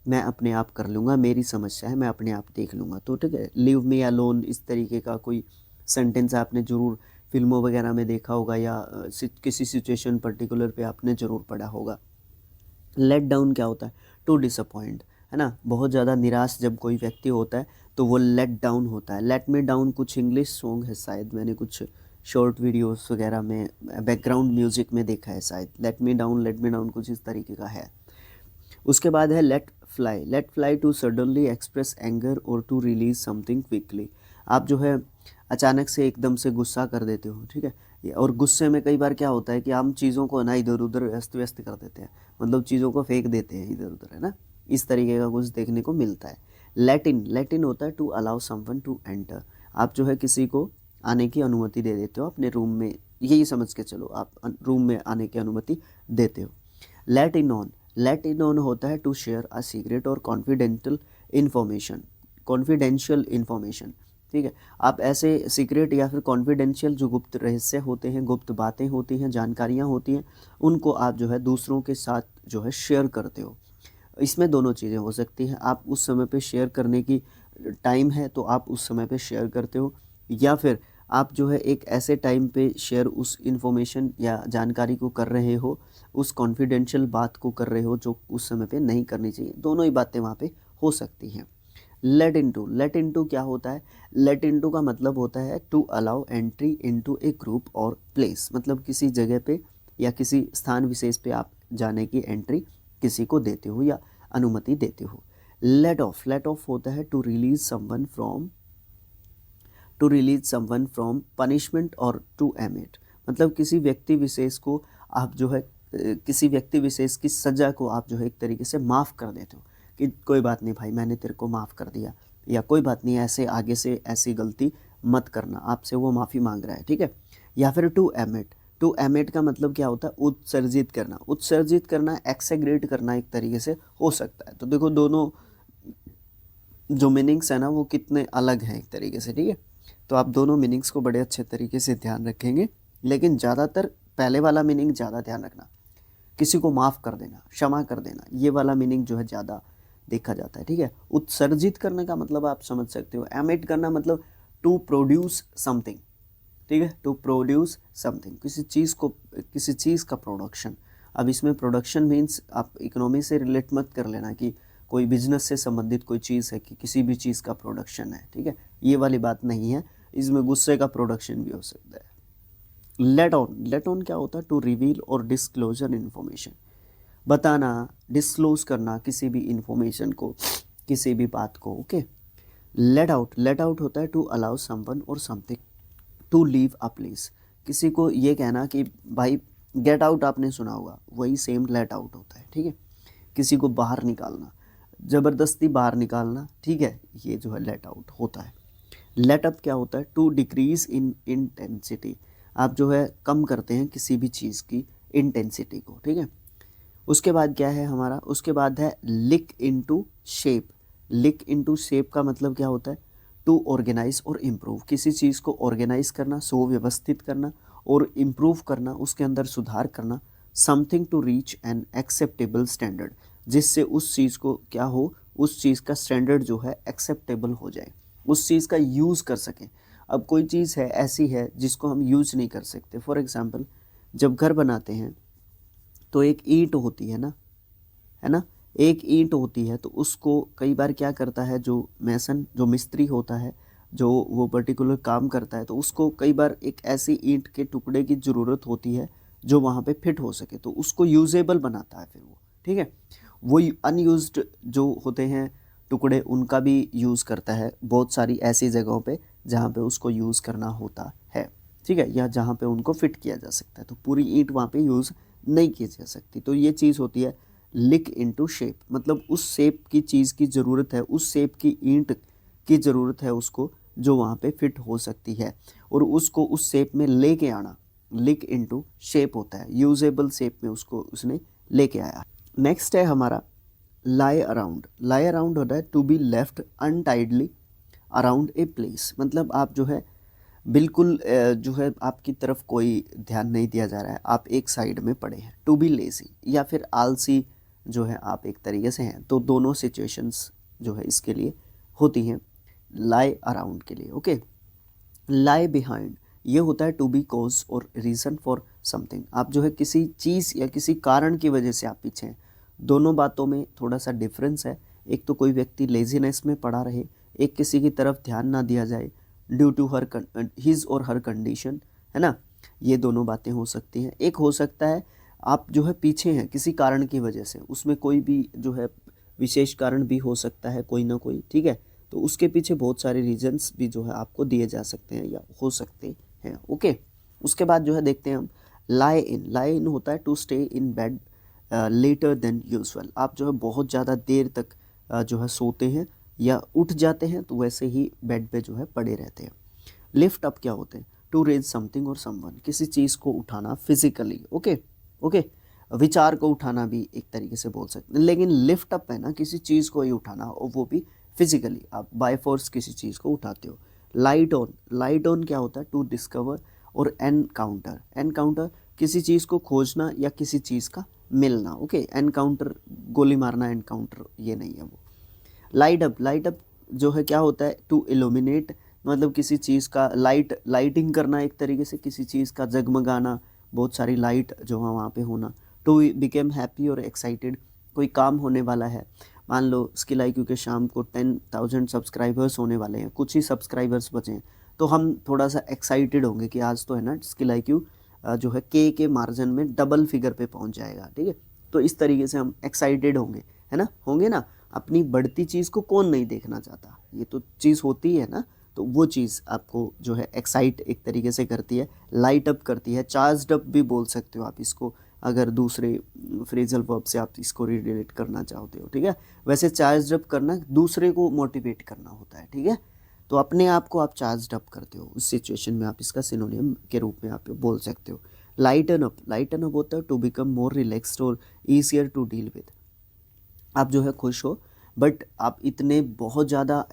मैं अपने आप कर लूँगा, मेरी समस्या है, मैं अपने आप देख लूँगा। तो ठीक है, लीव मी अलोन, इस तरीके का कोई सेंटेंस आपने ज़रूर फिल्मों वगैरह में देखा होगा या किसी सिचुएशन पर्टिकुलर पे आपने ज़रूर पढ़ा होगा। लेट डाउन क्या होता है, टू डिसअपॉइंट, है ना। बहुत ज़्यादा निराश जब कोई व्यक्ति होता है तो वो लेट डाउन होता है। लेट मी डाउन कुछ इंग्लिश सॉन्ग है शायद, मैंने कुछ शॉर्ट वीडियोस वगैरह में, बैकग्राउंड म्यूजिक में देखा है शायद, लेट मी डाउन कुछ इस तरीके का है। उसके बाद है let fly to suddenly express anger और टू रिलीज समथिंग क्विकली। आप जो है अचानक से एकदम से गुस्सा कर देते हो, ठीक है। और गुस्से में कई बार क्या होता है कि हम चीज़ों को ना इधर उधर अस्त व्यस्त कर देते हैं, मतलब चीज़ों को फेंक देते हैं इधर उधर, है ना। इस तरीके का कुछ देखने को मिलता है। लेट इन होता है to allow someone to enter. आप जो है किसी को आने की अनुमति दे देते हो अपने रूम में, यही समझ के चलो आप रूम में आने की अनुमति देते हो। लेट इन ऑन होता है टू शेयर अ सीक्रेट और कॉन्फिडेंशियल इन्फॉर्मेशन, ठीक है। आप ऐसे सीक्रेट या फिर कॉन्फिडेंशियल जो गुप्त रहस्य होते हैं, गुप्त बातें होती हैं, जानकारियाँ होती हैं, उनको आप जो है दूसरों के साथ जो है शेयर करते हो। इसमें दोनों चीज़ें हो सकती हैं। आप उस समय पे शेयर करने की टाइम है तो आप उस समय पे शेयर करते हो, या फिर आप जो है एक ऐसे टाइम पे शेयर उस इन्फॉर्मेशन या जानकारी को कर रहे हो, उस कॉन्फिडेंशियल बात को कर रहे हो जो उस समय पे नहीं करनी चाहिए। दोनों ही बातें वहाँ पे हो सकती हैं। लेट इनटू क्या होता है? लेट इनटू का मतलब होता है to allow entry into a group और प्लेस, मतलब किसी जगह पे या किसी स्थान विशेष पे आप जाने की एंट्री किसी को देते हो या अनुमति देते हो। लेट ऑफ होता है to release someone from punishment और टू एमिट, मतलब किसी व्यक्ति विशेष को आप जो है किसी व्यक्ति विशेष की सज़ा को आप जो है एक तरीके से माफ़ कर देते हो कि कोई बात नहीं भाई, मैंने तेरे को माफ़ कर दिया, या कोई बात नहीं, ऐसे आगे से ऐसी गलती मत करना, आपसे वो माफ़ी मांग रहा है, ठीक है। या फिर टू एमिट का मतलब क्या होता है? उत्सर्जित करना, एक्सेग्रेट करना एक तरीके से हो सकता है। तो देखो दोनों जो मीनिंग्स है ना वो कितने अलग हैं एक तरीके से, ठीक है। तो आप दोनों मीनिंग्स को बड़े अच्छे तरीके से ध्यान रखेंगे, लेकिन ज़्यादातर पहले वाला मीनिंग ज़्यादा ध्यान रखना, किसी को माफ़ कर देना, क्षमा कर देना, ये वाला मीनिंग जो है ज़्यादा देखा जाता है, ठीक है। उत्सर्जित करने का मतलब आप समझ सकते हो, एमिट करना मतलब टू प्रोड्यूस समथिंग, ठीक है, टू प्रोड्यूस समथिंग, किसी चीज़ का प्रोडक्शन। अब इसमें प्रोडक्शन मीन्स आप इकोनॉमी से रिलेट मत कर लेना कि कोई बिजनेस से संबंधित कोई चीज़ है कि किसी भी चीज़ का प्रोडक्शन है, ठीक है, ये वाली बात नहीं है। इसमें गुस्से का प्रोडक्शन भी हो सकता है। लेट ऑन क्या होता है? टू रिवील और डिस्क्लोजर इन्फॉर्मेशन, बताना, डिस्क्लोज करना किसी भी इंफॉर्मेशन को, किसी भी बात को, ओके। लेट आउट होता है टू अलाउ समवन और something to leave a place, किसी को ये कहना कि भाई गेट आउट, आपने सुना होगा, वही सेम लेट आउट होता है, ठीक है। किसी को बाहर निकालना, ज़बरदस्ती बाहर निकालना, ठीक है, ये जो है लेट आउट होता है। लेट अप क्या होता है? टू डिक्रीज इन इंटेंसिटी, आप जो है कम करते हैं किसी भी चीज़ की इंटेंसिटी को, ठीक है। उसके बाद क्या है हमारा? उसके बाद है लिक इनटू शेप। लिक इनटू शेप का मतलब क्या होता है? टू ऑर्गेनाइज और इम्प्रूव, किसी चीज़ को ऑर्गेनाइज करना, सुव्यवस्थित करना और इम्प्रूव करना, उसके अंदर सुधार करना। Something to reach an acceptable standard, जिससे उस चीज़ को क्या हो, उस चीज़ का स्टैंडर्ड जो है एक्सेप्टेबल हो जाए, उस चीज़ का यूज़ कर सकें। अब कोई चीज़ है ऐसी है जिसको हम यूज़ नहीं कर सकते। फॉर एग्ज़ाम्पल, जब घर बनाते हैं तो एक ईंट होती है ना, एक ईंट होती है, तो उसको कई बार क्या करता है जो मैसन, जो मिस्त्री होता है, जो वो पर्टिकुलर काम करता है, तो उसको कई बार एक ऐसी ईंट के टुकड़े की ज़रूरत होती है जो वहाँ पे फिट हो सके, तो उसको यूजेबल बनाता है फिर वो, ठीक है। वो अनयूज्ड जो होते हैं टुकड़े, उनका भी यूज़ करता है बहुत सारी ऐसी जगहों पे जहाँ पे उसको यूज़ करना होता है, ठीक है, या जहाँ पे उनको फिट किया जा सकता है, तो पूरी ईंट वहाँ पे यूज़ नहीं की जा सकती। तो ये चीज़ होती है लिक इनटू शेप, मतलब उस शेप की चीज़ की ज़रूरत है, उस शेप की ईंट की ज़रूरत है उसको, जो वहाँ पे फिट हो सकती है, और उसको उस शेप में लेके आना, लिक इनटू शेप होता है, यूजेबल शेप में उसको उसने लेके आया। नेक्स्ट है हमारा लाई अराउंड। लाई अराउंड होता है to be left untidily around a place, मतलब आप जो है बिल्कुल जो है आपकी तरफ कोई ध्यान नहीं दिया जा रहा है, आप एक साइड में पड़े हैं। टू बी लेजी या फिर आलसी जो है आप एक तरीके से हैं, तो दोनों सिचुएशंस जो है इसके लिए होती हैं लाई अराउंड के लिए, ओके। लाई बिहाइंड ये होता है टू बी कॉज और रीज़न फॉर समथिंग, आप जो है किसी चीज़ या किसी कारण की वजह से आप पीछे हैं। दोनों बातों में थोड़ा सा डिफरेंस है, एक तो कोई व्यक्ति लेजीनेस में पड़ा रहे, एक किसी की तरफ ध्यान ना दिया जाए ड्यू टू हिज और हर कंडीशन, है ना। ये दोनों बातें हो सकती हैं। एक हो सकता है आप जो है पीछे हैं किसी कारण की वजह से, उसमें कोई भी जो है विशेष कारण भी हो सकता है कोई ना कोई, ठीक है। तो उसके पीछे बहुत सारे रीजंस भी जो है आपको दिए जा सकते हैं या हो सकते हैं, ओके। उसके बाद जो है देखते हैं हम लाई इन। लाई इन होता है to stay in bed later than usual. आप जो है बहुत ज़्यादा देर तक जो है सोते हैं या उठ जाते हैं, तो वैसे ही बेड पे जो है पड़े रहते हैं। लिफ्ट अप क्या होते हैं? टू रेज समथिंग और समवन, किसी चीज़ को उठाना फिजिकली, ओके ओके। विचार को उठाना भी एक तरीके से बोल सकते हैं, लेकिन लिफ्ट अप है ना किसी चीज़ को ही उठाना, और वो भी फिजिकली, आप बाय फोर्स किसी चीज़ को उठाते हो। Light on. लाइट ऑन क्या होता है? टू डिस्कवर और एनकाउंटर। एनकाउंटर किसी चीज़ को खोजना या किसी चीज़ का मिलना, ओके। एनकाउंटर गोली मारना, एनकाउंटर ये नहीं है वो। Light up. लाइट अप जो है क्या होता है? टू इल्यूमिनेट, मतलब किसी चीज़ का लाइटिंग करना, एक तरीके से किसी चीज़ का जगमगाना, बहुत सारी लाइट जो है वहाँ पे होना। टू बिकेम हैप्पी और एक्साइटेड, कोई काम होने वाला है, मान लो स्किल IQ के शाम को 10,000 सब्सक्राइबर्स होने वाले हैं, कुछ ही सब्सक्राइबर्स बचे हैं, तो हम थोड़ा सा एक्साइटेड होंगे कि आज तो है ना स्किल IQ जो है के मार्जिन में डबल फिगर पे पहुंच जाएगा, ठीक है। तो इस तरीके से हम एक्साइटेड होंगे, है ना, होंगे ना। अपनी बढ़ती चीज़ को कौन नहीं देखना चाहता, ये तो चीज़ होती है ना। तो वो चीज़ आपको जो है एक्साइट एक तरीके से करती है, लाइट अप करती है। चार्ज अप भी बोल सकते हो आप इसको, अगर दूसरे फ्रेजल वर्ब से आप इसको रिलेट करना चाहते हो, ठीक है। वैसे चार्ज अप करना दूसरे को मोटिवेट करना होता है, ठीक है। तो अपने आप को आप चार्ज अप करते हो, उस सिचुएशन में आप इसका सिनोनियम के रूप में आप बोल सकते हो। Lighten up. लाइटन अप होता है टू बिकम मोर रिलैक्स्ड और ईजियर टू डील विद। आप जो है खुश हो, बट आप इतने बहुत ज़्यादा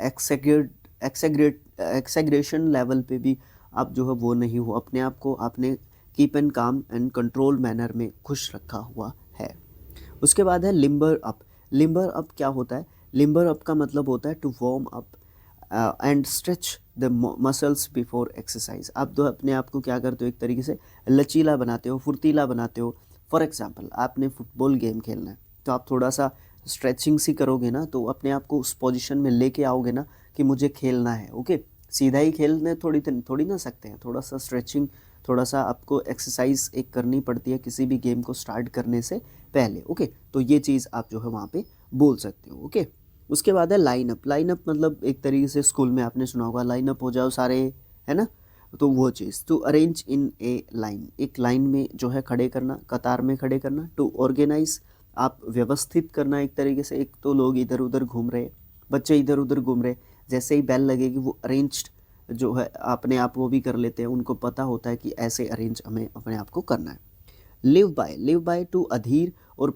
एक्सेग्रेशन लेवल पे भी आप जो है वो नहीं हो, अपने आप को आपने कीप एंड काम एंड कंट्रोल मैनर में खुश रखा हुआ है। उसके बाद है लिम्बर अप। लिम्बर अप क्या होता है? लिम्बर अप का मतलब होता है to warm up and stretch the muscles before exercise. आप तो अपने आप को क्या करते हो, एक तरीके से लचीला बनाते हो, फुर्तीला बनाते हो। फॉर एग्जांपल आपने फुटबॉल गेम खेलना है, तो आप थोड़ा सा स्ट्रेचिंग सी करोगे ना, तो अपने आप को उस पोजीशन में लेके आओगे ना कि मुझे खेलना है, ओके। सीधा ही खेलने थोड़ी ना सकते हैं, थोड़ा सा स्ट्रेचिंग, थोड़ा सा आपको एक्सरसाइज एक करनी पड़ती है किसी भी गेम को स्टार्ट करने से पहले, ओके। तो ये चीज़ आप जो है वहाँ पे बोल सकते हो, ओके। उसके बाद है लाइन अप। लाइन अप मतलब एक तरीके से स्कूल में आपने सुना होगा, लाइन अप हो जाओ सारे, है ना। तो वो चीज़, to arrange in a line, एक लाइन में जो है खड़े करना, कतार में खड़े करना। टू ऑर्गेनाइज, आप व्यवस्थित करना एक तरीके से। एक तो लोग इधर उधर घूम रहे, बच्चे इधर उधर घूम रहे, जैसे ही बेल लगेगी वो अरेंज्ड जो है अपने आप वो भी कर लेते हैं, उनको पता होता है कि ऐसे अरेंज हमें अपने आप को करना है। Live by. Live by to adhere और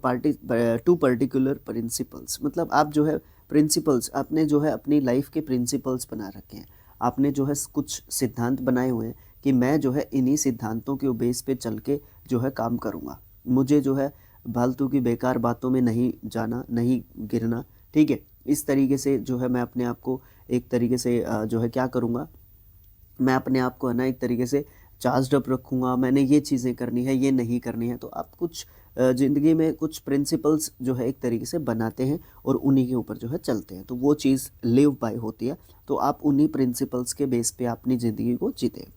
टू पर्टिकुलर प्रिंसिपल्स, मतलब आप जो है प्रिंसिपल्स, आपने जो है अपनी लाइफ के प्रिंसिपल्स बना रखे हैं, आपने जो है कुछ सिद्धांत बनाए हुए हैं कि मैं जो है इन्हीं सिद्धांतों के बेस पे चल के जो है काम करूँगा, मुझे जो है फालतू की बेकार बातों में नहीं जाना, नहीं गिरना, ठीक है। इस तरीके से जो है मैं अपने आप को एक तरीके से जो है क्या करूँगा, मैं अपने आप को है ना एक तरीके से चार्ज अप रखूँगा, मैंने ये चीज़ें करनी है, ये नहीं करनी है। तो आप कुछ ज़िंदगी में कुछ प्रिंसिपल्स जो है एक तरीके से बनाते हैं और उन्हीं के ऊपर जो है चलते हैं, तो वो चीज़ लिव बाय होती है। तो आप उन्हीं प्रिंसिपल्स के बेस पे अपनी ज़िंदगी को जीते।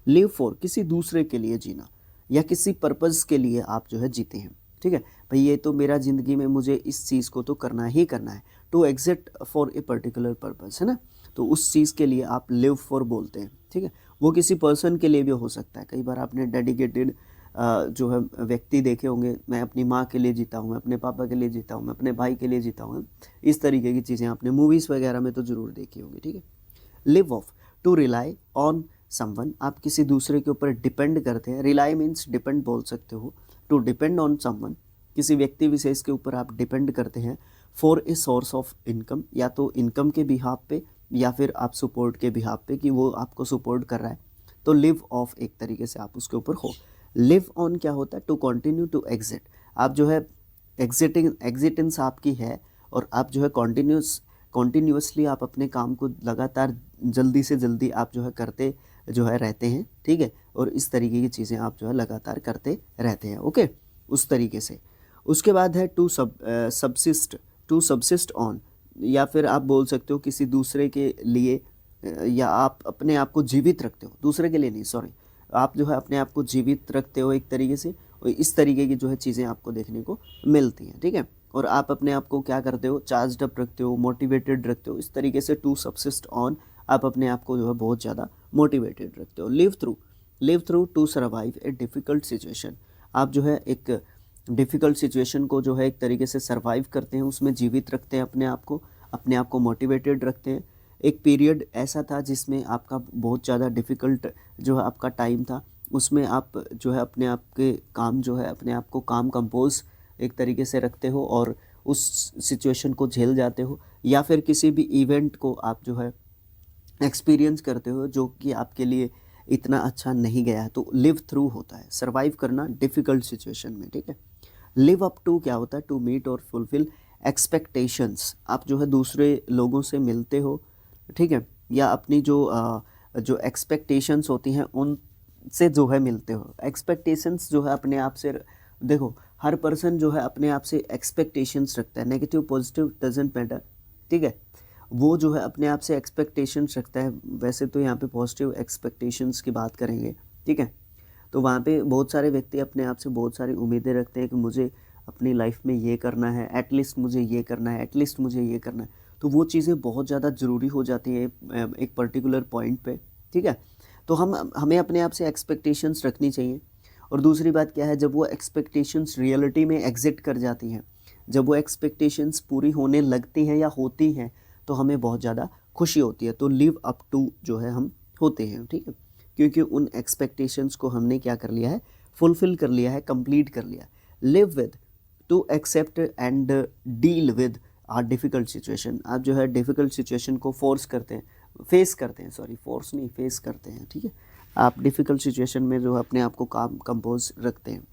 लिव फॉर, किसी दूसरे के लिए जीना या किसी पर्पज़ के लिए आप जो है जीते हैं, ठीक है। भाई ये तो मेरा ज़िंदगी में मुझे इस चीज़ को तो करना ही करना है। To exit for a particular purpose, है ना। तो उस चीज़ के लिए आप लिव फॉर बोलते हैं, ठीक है। वो किसी पर्सन के लिए भी हो सकता है। कई बार आपने डेडिकेटेड जो है व्यक्ति देखे होंगे, मैं अपनी माँ के लिए जीता हूँ, मैं अपने पापा के लिए जीता हूँ, मैं अपने भाई के लिए जीता हूँ, इस तरीके की चीज़ें आपने मूवीज़ वगैरह में तो ज़रूर देखी होंगी, ठीक है। Live off, to rely on someone, आप किसी दूसरे के ऊपर डिपेंड करते हैं। रिलाई मीन्स डिपेंड बोल सकते हो। टू डिपेंड ऑन समवन, किसी व्यक्ति विशेष के ऊपर आप डिपेंड करते हैं। For a source of income, या तो इनकम के बिहाफ पे या फिर आप सपोर्ट के बिहाफ पे कि वो आपको सपोर्ट कर रहा है। तो लिव ऑफ एक तरीके से आप उसके ऊपर हो। लिव ऑन क्या होता है? टू कंटिन्यू टू एग्जिट, आप जो है एग्जिटेंस आपकी है और आप जो है कॉन्टीन्यूसली आप अपने काम को लगातार जल्दी से जल्दी आप जो है करते जो है रहते हैं, ठीक है। और इस तरीके की चीज़ें आप जो है लगातार करते रहते हैं, ओके, उस तरीके से। उसके बाद है to subsist. To subsist on, या फिर आप बोल सकते हो किसी दूसरे के लिए या आप अपने आप को जीवित रखते हो, दूसरे के लिए नहीं, सॉरी, आप जो है अपने आप को जीवित रखते हो एक तरीके से, और इस तरीके की जो है चीज़ें आपको देखने को मिलती हैं, ठीक है। और आप अपने आप को क्या करते हो, चार्ज्ड अप रखते हो, मोटिवेटेड रखते हो, इस तरीके से टू सबसिस्ट ऑन, आप अपने आप को जो है बहुत ज़्यादा मोटिवेटेड रखते हो। Live through to survive a difficult situation, आप जो है एक डिफ़िकल्ट सिचुएशन को जो है एक तरीके से सर्वाइव करते हैं, उसमें जीवित रखते हैं अपने आप को मोटिवेटेड रखते हैं। एक पीरियड ऐसा था जिसमें आपका बहुत ज़्यादा डिफ़िकल्ट जो है आपका टाइम था, उसमें आप जो है अपने आप के काम जो है अपने आप को काम कंपोज एक तरीके से रखते हो और उस सिचुएशन को झेल जाते हो, या फिर किसी भी इवेंट को आप जो है एक्सपीरियंस करते हो जो कि आपके लिए इतना अच्छा नहीं गया है, तो लिव थ्रू होता है सर्वाइव करना डिफ़िकल्ट सिचुएशन में, ठीक है। लिव अप टू क्या होता है, टू मीट और फुलफिल एक्सपेक्टेशंस, आप जो है दूसरे लोगों से मिलते हो, ठीक है, या अपनी जो एक्सपेक्टेशंस होती हैं उनसे जो है मिलते हो। एक्सपेक्टेशंस जो है अपने आप से, देखो हर पर्सन जो है अपने आप से एक्सपेक्टेशंस रखता है, नेगेटिव पॉजिटिव डजेंट मैटर, ठीक है। वो जो है अपने आप से एक्सपेक्टेशंस रखता है, वैसे तो यहाँ पे पॉजिटिव एक्सपेक्टेशंस की बात करेंगे, ठीक है। तो वहाँ पे बहुत सारे व्यक्ति अपने आप से बहुत सारी उम्मीदें रखते हैं कि मुझे अपनी लाइफ में ये करना है, एटलीस्ट मुझे ये करना है, एटलीस्ट मुझे ये करना है। तो वो चीज़ें बहुत ज़्यादा ज़रूरी हो जाती हैं एक पर्टिकुलर पॉइंट पे, ठीक है। तो हमें अपने आप से एक्सपेक्टेशंस रखनी चाहिए। और दूसरी बात क्या है, जब वो एक्सपेक्टेशंस रियलिटी में एग्जिट कर जाती हैं, जब वो एक्सपेक्टेशंस पूरी होने लगती हैं या होती हैं, तो हमें बहुत ज़्यादा खुशी होती है। तो लिव अप टू जो है हम होते हैं, ठीक है, क्योंकि उन एक्सपेक्टेशंस को हमने क्या कर लिया है, फुलफिल कर लिया है, कंप्लीट कर लिया। Live with, to accept and deal with or difficult situation, आप जो है डिफ़िकल्ट सिचुएशन को फेस करते हैं, ठीक है। आप डिफ़िकल्ट सिचुएशन में जो है अपने आप को काम कंपोज रखते हैं।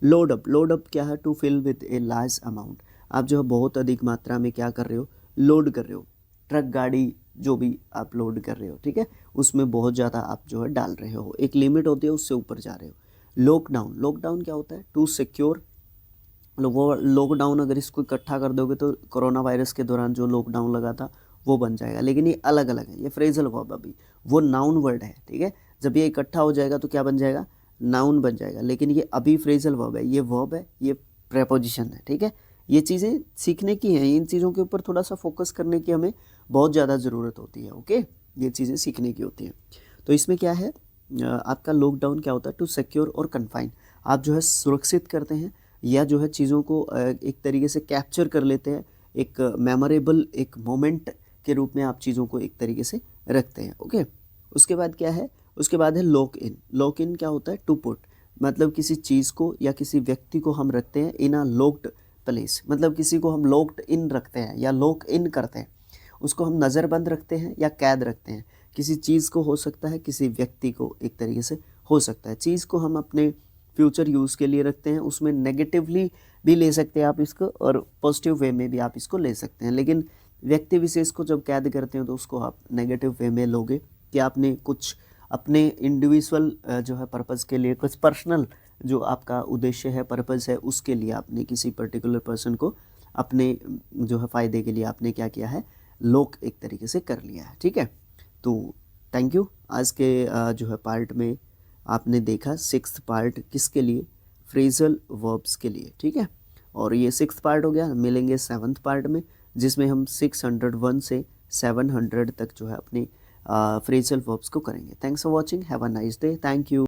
लोड अप क्या है, to fill with a large amount, आप जो है बहुत अधिक मात्रा में क्या कर रहे हो, लोड कर रहे हो, ट्रक गाड़ी जो भी आप लोड कर रहे हो, ठीक है, उसमें बहुत ज़्यादा आप जो है डाल रहे हो, एक लिमिट होती है उससे ऊपर जा रहे हो। लॉकडाउन क्या होता है, टू सिक्योर, वो लॉकडाउन अगर इसको इकट्ठा कर दोगे तो कोरोना वायरस के दौरान जो लॉकडाउन लगा था वो बन जाएगा, लेकिन ये अलग अलग है, ये फ्रेजल वर्ब, अभी वो नाउन वर्ड है, ठीक है। जब ये इकट्ठा हो जाएगा तो क्या बन जाएगा, नाउन बन जाएगा, लेकिन ये अभी फ्रेजल वर्ब है, ये वर्ब है, ये प्रेपोजिशन है, ठीक है। ये चीज़ें सीखने की हैं, इन चीज़ों के ऊपर थोड़ा सा फोकस करने की हमें बहुत ज़्यादा ज़रूरत होती है, ओके, ये चीज़ें सीखने की होती हैं। तो इसमें क्या है, आपका लॉकडाउन क्या होता है, टू सिक्योर और कन्फाइन, आप जो है सुरक्षित करते हैं या जो है चीज़ों को एक तरीके से कैप्चर कर लेते हैं, एक मेमोरेबल एक मोमेंट के रूप में आप चीज़ों को एक तरीके से रखते हैं, ओके। उसके बाद क्या है, उसके बाद है लॉक इन क्या होता है, टू पुट, मतलब किसी चीज़ को या किसी व्यक्ति को हम रखते हैं इन अ लॉक्ड प्लेस, मतलब किसी को हम लॉक्ड इन रखते हैं या लॉक इन करते हैं, उसको हम नज़रबंद रखते हैं या कैद रखते हैं। किसी चीज़ को हो सकता है, किसी व्यक्ति को एक तरीके से हो सकता है। चीज़ को हम अपने फ्यूचर यूज़ के लिए रखते हैं, उसमें नेगेटिवली भी ले सकते हैं आप इसको और पॉजिटिव वे में भी आप इसको ले सकते हैं, लेकिन व्यक्ति विशेष को जब कैद करते हैं तो उसको आप नेगेटिव वे में लोगे कि आपने कुछ अपने इंडिविजुअल जो है पर्पज़ के लिए, कुछ पर्सनल जो आपका उद्देश्य है, पर्पज़ है, उसके लिए आपने किसी पर्टिकुलर पर्सन को अपने जो है फ़ायदे के लिए आपने क्या किया है, लॉक एक तरीके से कर लिया है, ठीक है। तो थैंक यू। आज के जो है पार्ट में आपने देखा 6th पार्ट किसके लिए, फ्रेजल वर्ब्स के लिए, ठीक है। और ये 6th पार्ट हो गया, मिलेंगे 7th पार्ट में जिसमें हम 601 से 700 तक जो है अपनी फ्रेजल वर्ब्स को करेंगे। Thanks for watching, have a nice day, thank you.